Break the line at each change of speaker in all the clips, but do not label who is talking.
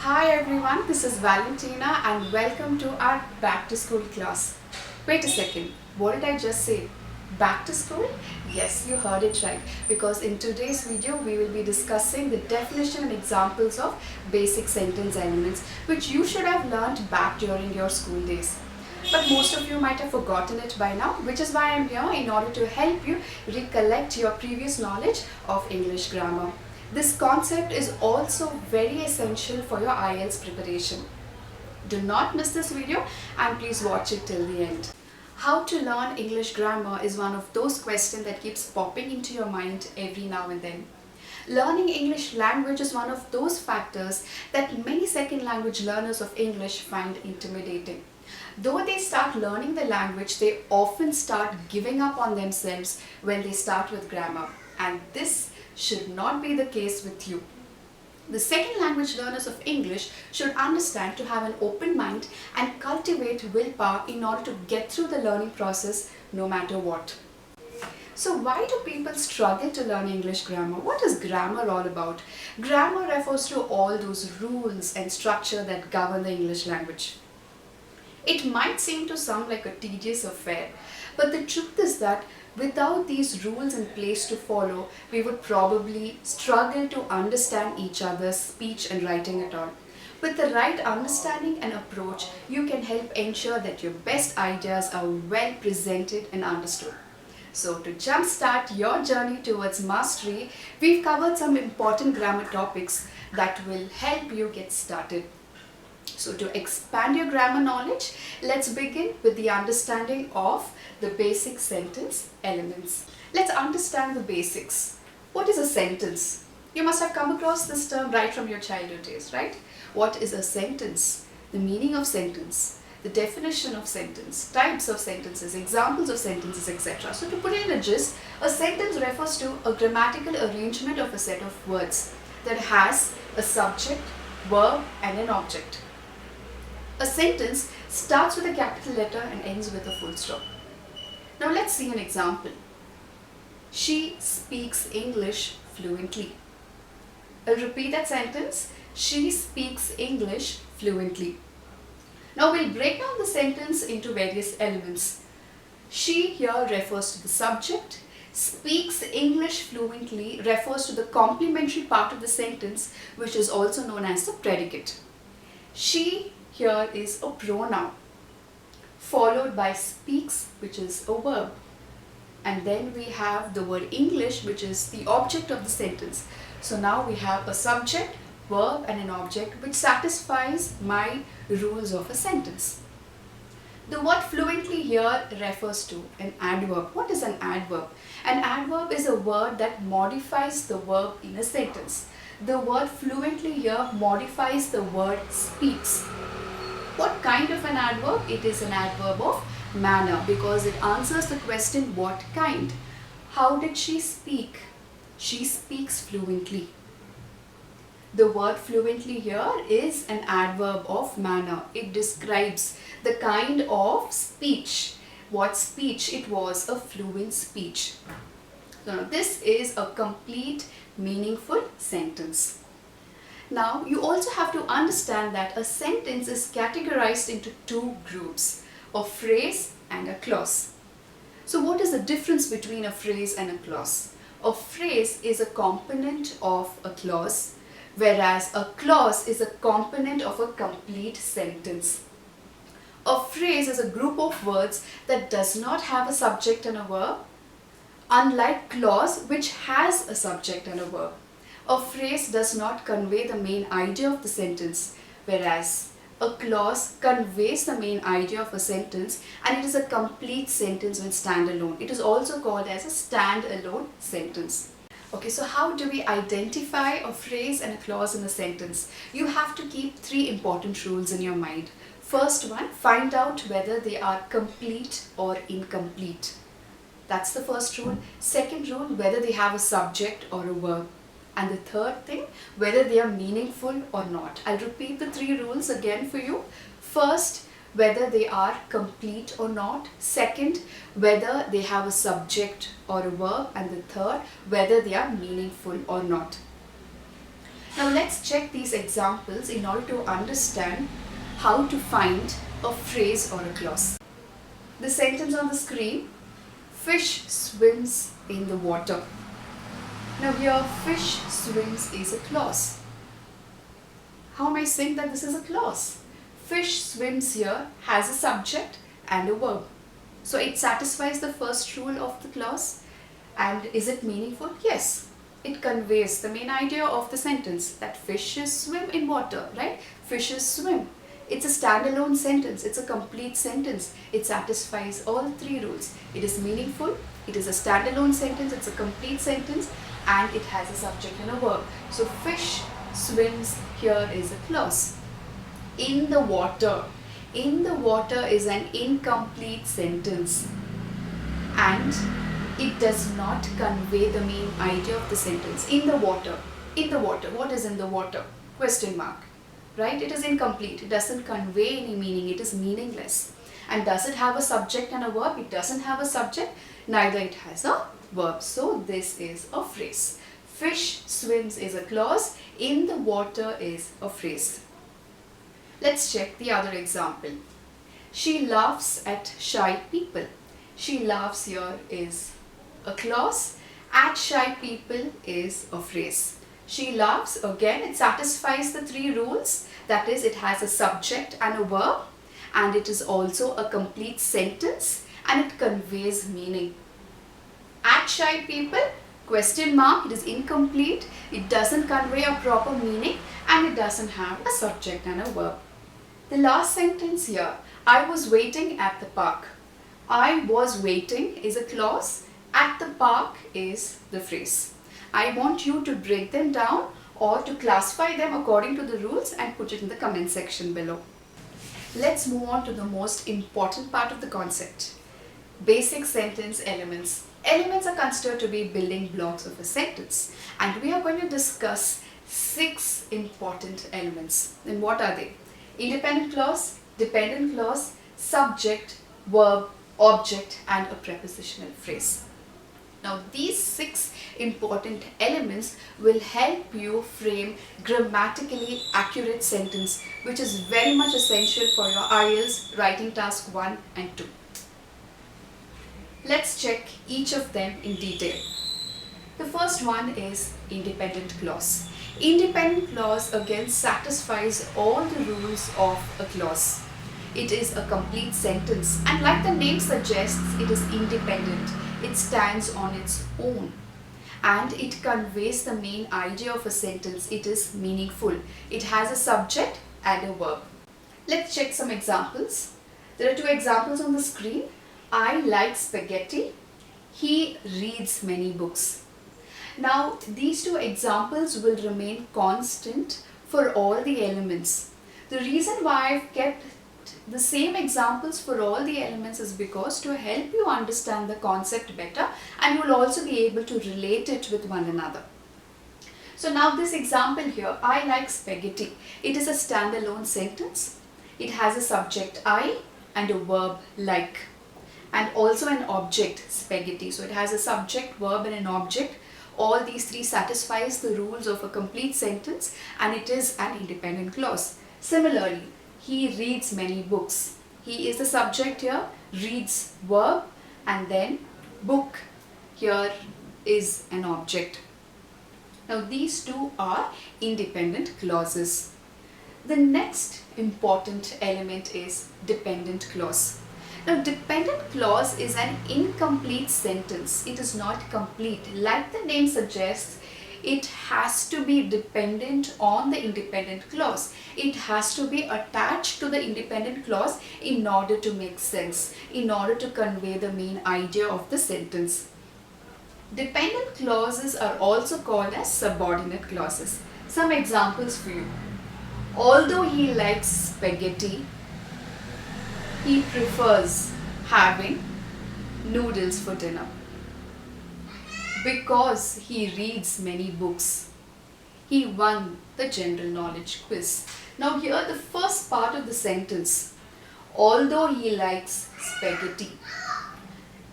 Hi everyone, this is Valentina and welcome to our back to school class. Wait a second, what did I just say? Back to school? Yes, you heard it right, because in today's video we will be discussing the definition and examples of basic sentence elements which you should have learnt back during your school days. But most of you might have forgotten it by now, which is why I am here in order to help you recollect your previous knowledge of English grammar. This concept is also very essential for your IELTS preparation. Do not miss this video and please watch it till the end. How to learn English grammar is one of those questions that keeps popping into your mind every now and then. Learning English language is one of those factors that many second language learners of English find intimidating. Though they start learning the language, they often start giving up on themselves when they start with grammar. And this should not be the case with you. The second language learners of English should understand to have an open mind and cultivate willpower in order to get through the learning process no matter what. So why do people struggle to learn English grammar? What is grammar all about? Grammar refers to all those rules and structure that govern the English language. It might seem to sound like a tedious affair, but the truth is that without these rules in place to follow, we would probably struggle to understand each other's speech and writing at all. With the right understanding and approach, you can help ensure that your best ideas are well presented and understood. So to jumpstart your journey towards mastery, we've covered some important grammar topics that will help you get started. So to expand your grammar knowledge, let's begin with the understanding of the basic sentence elements. Let's understand the basics. What is a sentence? You must have come across this term right from your childhood days, right? What is a sentence? The meaning of sentence, the definition of sentence, types of sentences, examples of sentences, etc. So to put it in a gist, a sentence refers to a grammatical arrangement of a set of words that has a subject, verb and an object. A sentence starts with a capital letter and ends with a full stop. Now let's see an example. She speaks English fluently. I'll repeat that sentence. She speaks English fluently. Now we'll break down the sentence into various elements. She here refers to the subject. Speaks English fluently refers to the complementary part of the sentence, which is also known as the predicate. She here is a pronoun, followed by speaks, which is a verb. And then we have the word English, which is the object of the sentence. So now we have a subject, verb and an object which satisfies my rules of a sentence. The word fluently here refers to an adverb. What is an adverb? An adverb is a word that modifies the verb in a sentence. The word fluently here modifies the word speaks. What kind of an adverb? It is an adverb of manner because it answers the question what kind. How did she speak? She speaks fluently. The word fluently here is an adverb of manner. It describes the kind of speech. What speech? It was a fluent speech. So this is a complete, meaningful sentence. Now, you also have to understand that a sentence is categorized into two groups, a phrase and a clause. So what is the difference between a phrase and a clause? A phrase is a component of a clause, whereas a clause is a component of a complete sentence. A phrase is a group of words that does not have a subject and a verb, unlike clause which has a subject and a verb. A phrase does not convey the main idea of the sentence, whereas a clause conveys the main idea of a sentence and it is a complete sentence when standalone. It is also called as a standalone sentence. Okay, so how do we identify a phrase and a clause in a sentence? You have to keep three important rules in your mind. First one, find out whether they are complete or incomplete. That's the first rule. Second rule, whether they have a subject or a verb. And the third thing, whether they are meaningful or not. I'll repeat the three rules again for you. First, whether they are complete or not. Second, whether they have a subject or a verb. And the third, whether they are meaningful or not. Now let's check these examples in order to understand how to find a phrase or a clause. The sentence on the screen, fish swims in the water. Now here, fish swims is a clause. How am I saying that this is a clause? Fish swims here has a subject and a verb. So it satisfies the first rule of the clause. And is it meaningful? Yes. It conveys the main idea of the sentence, that fishes swim in water, right? Fishes swim. It's a standalone sentence. It's a complete sentence. It satisfies all three rules. It is meaningful. It is a standalone sentence. It's a complete sentence. And it has a subject and a verb. So fish swims here is a clause. In the water. In the water is an incomplete sentence. And it does not convey the main idea of the sentence. In the water. In the water. What is in the water? Question mark. Right? It is incomplete. It doesn't convey any meaning. It is meaningless. And does it have a subject and a verb? It doesn't have a subject. Neither it has a verb. So this is a phrase. Fish swims is a clause. In the water is a phrase. Let's check the other example. She laughs at shy people. She laughs here is a clause. At shy people is a phrase. She laughs, again it satisfies the three rules. That is, it has a subject and a verb, and it is also a complete sentence, and it conveys meaning. At shy people, question mark, it is incomplete, it doesn't convey a proper meaning, and it doesn't have a subject and a verb. The last sentence here, I was waiting at the park. I was waiting is a clause. At the park is the phrase. I want you to break them down or to classify them according to the rules and put it in the comment section below. Let's move on to the most important part of the concept. Basic sentence elements. Elements are considered to be building blocks of a sentence, and we are going to discuss 6 important elements. And what are they? Independent clause, dependent clause, subject, verb, object, and a prepositional phrase. Now these 6 important elements will help you frame grammatically accurate sentence, which is very much essential for your IELTS writing task 1 and 2. Let's check each of them in detail. The first one is independent clause. Independent clause again satisfies all the rules of a clause. It is a complete sentence, and like the name suggests, it is independent. It stands on its own, and it conveys the main idea of a sentence. It is meaningful. It has a subject and a verb. Let's check some examples. There are 2 examples on the screen. I like spaghetti. He reads many books. Now these 2 examples will remain constant for all the elements. The reason why I've kept the same examples for all the elements is because to help you understand the concept better, and you will also be able to relate it with one another. So now this example here, I like spaghetti. It is a standalone sentence. It has a subject I and a verb like, and also an object spaghetti. So it has a subject, verb, and an object. All these 3 satisfies the rules of a complete sentence, and it is an independent clause. Similarly, he reads many books. He is the subject here, reads verb, and then book here is an object. Now these 2 are independent clauses. The next important element is dependent clause. Now dependent clause is an incomplete sentence. It is not complete. Like the name suggests, it has to be dependent on the independent clause. It has to be attached to the independent clause in order to make sense, in order to convey the main idea of the sentence. Dependent clauses are also called as subordinate clauses. Some examples for you. Although he likes spaghetti, he prefers having noodles for dinner. Because he reads many books, he won the general knowledge quiz. Now here the first part of the sentence, although he likes spaghetti.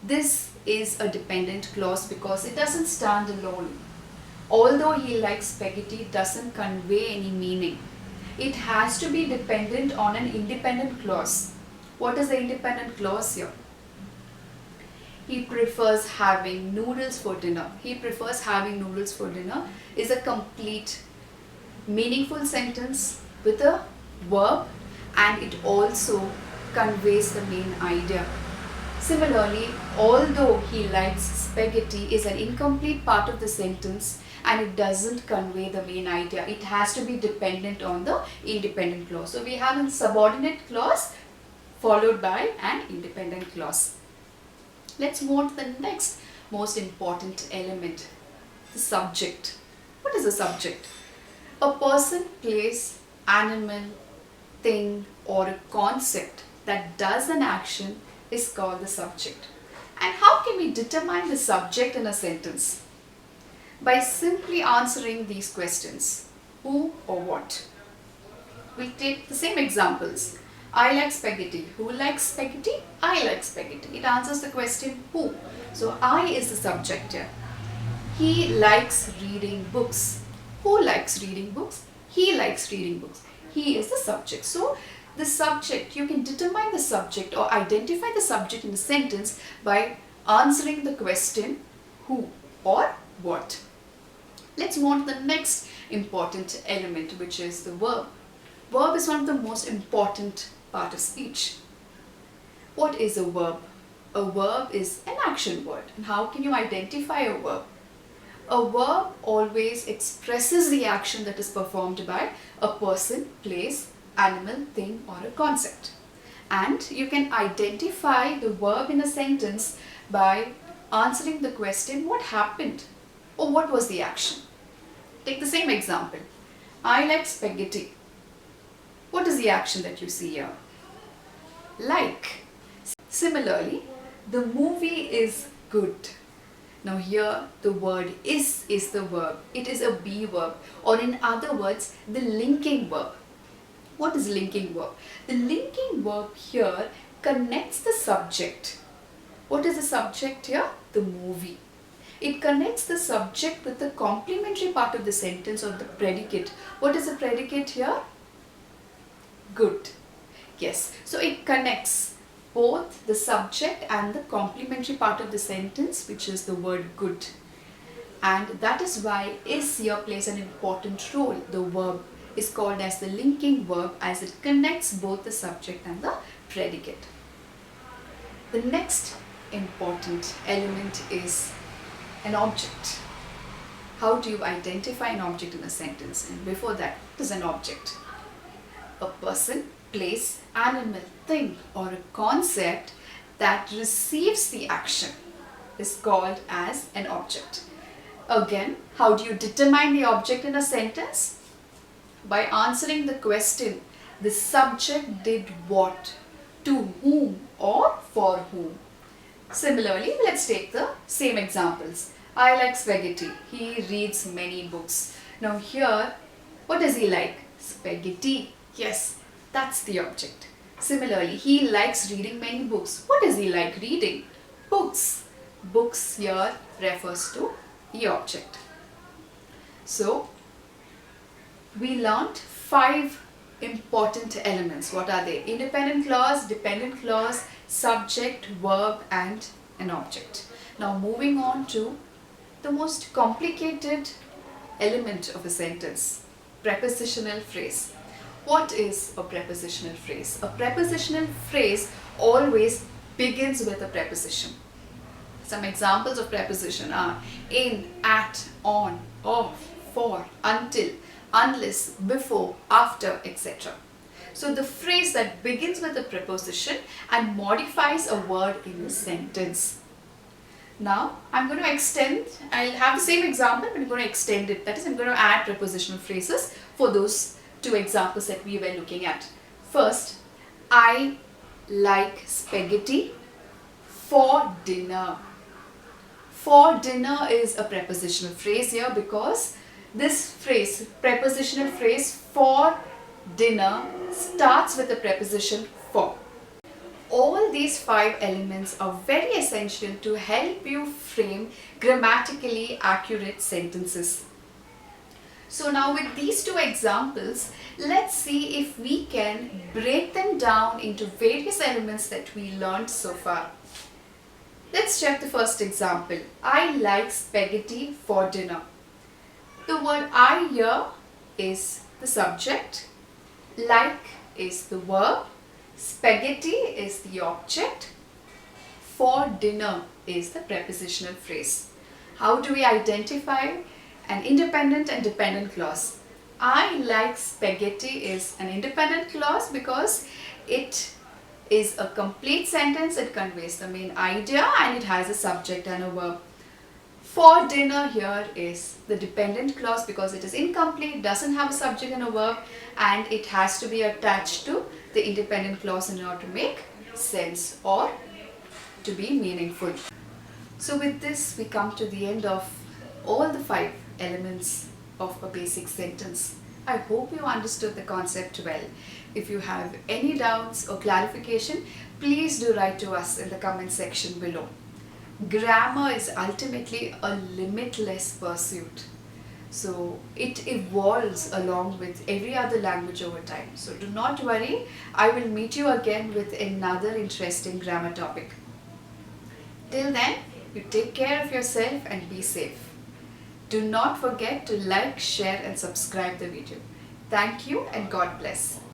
This is a dependent clause because it doesn't stand alone. although he likes spaghetti doesn't convey any meaning. It has to be dependent on an independent clause. What is the independent clause here? He prefers having noodles for dinner. He prefers having noodles for dinner is a complete meaningful sentence with a verb, and it also conveys the main idea. Similarly, although he likes spaghetti is an incomplete part of the sentence and it doesn't convey the main idea. It has to be dependent on the independent clause. So we have a subordinate clause followed by an independent clause. Let's move on to the next most important element, the subject. What is a subject? A person, place, animal, thing or a concept that does an action is called the subject. And how can we determine the subject in a sentence? By simply answering these questions. Who or what? We'll take the same examples. I like spaghetti. Who likes spaghetti? I like spaghetti. It answers the question who. So I is the subject here. He likes reading books. Who likes reading books? He likes reading books. He is the subject. So the subject, you can determine the subject or identify the subject in a sentence by answering the question who or what. Let's move on to the next important element, which is the verb. Verb is one of the most important part of speech. What is a verb? A verb is an action word. And how can you identify a verb? A verb always expresses the action that is performed by a person, place, animal, thing or a concept. And you can identify the verb in a sentence by answering the question what happened or what was the action. Take the same example. I like spaghetti. What is the action that you see here? Like. Similarly, the movie is good. Now here the word is the verb. It is a be verb, or in other words the linking verb. What is linking verb? The linking verb here connects the subject. What is the subject here? The movie. It connects the subject with the complementary part of the sentence or the predicate. What is the predicate here? Good. Yes. So it connects both the subject and the complementary part of the sentence, which is the word good. And that is why is here plays an important role. The verb is called as the linking verb as it connects both the subject and the predicate. The next important element is an object. How do you identify an object in a sentence? And before that, what is an object? A person, place, animal, thing or a concept that receives the action is called as an object. Again, how do you determine the object in a sentence? By answering the question, the subject did what, to whom or for whom. Similarly, let's take the same examples. I like spaghetti. He reads many books. Now here, what does he like? Spaghetti. Yes, that's the object. Similarly, he likes reading many books. What does he like reading? Books. Books here refers to the object. So, we learnt 5 important elements. What are they? Independent clause, dependent clause, subject, verb and an object. Now moving on to the most complicated element of a sentence, prepositional phrase. What is a prepositional phrase? A prepositional phrase always begins with a preposition. Some examples of preposition are in, at, on, of, for, until, unless, before, after, etc. So the phrase that begins with a preposition and modifies a word in a sentence. Now I'm going to extend, I'll have the same example but I'm going to extend it. That is, I'm going to add prepositional phrases for those 2 examples that we were looking at. First, I like spaghetti for dinner. For dinner is a prepositional phrase here because this phrase, prepositional phrase for dinner, starts with the preposition for. All these 5 elements are very essential to help you frame grammatically accurate sentences. So now with these two examples, let's see if we can break them down into various elements that we learned so far. Let's check the first example. I like spaghetti for dinner. The word I here is the subject, like is the verb, spaghetti is the object, for dinner is the prepositional phrase. How do we identify an independent and dependent clause? I like spaghetti is an independent clause because it is a complete sentence. It conveys the main idea and it has a subject and a verb. For dinner here is the dependent clause because it is incomplete, doesn't have a subject and a verb, and it has to be attached to the independent clause in order to make sense or to be meaningful. So with this we come to the end of all the 5 elements of a basic sentence. I hope you understood the concept well. If you have any doubts or clarification, please do write to us in the comment section below. Grammar is ultimately a limitless pursuit. So it evolves along with every other language over time. So do not worry, I will meet you again with another interesting grammar topic. Till then, you take care of yourself and be safe. Do not forget to like, share and subscribe the video. Thank you and God bless.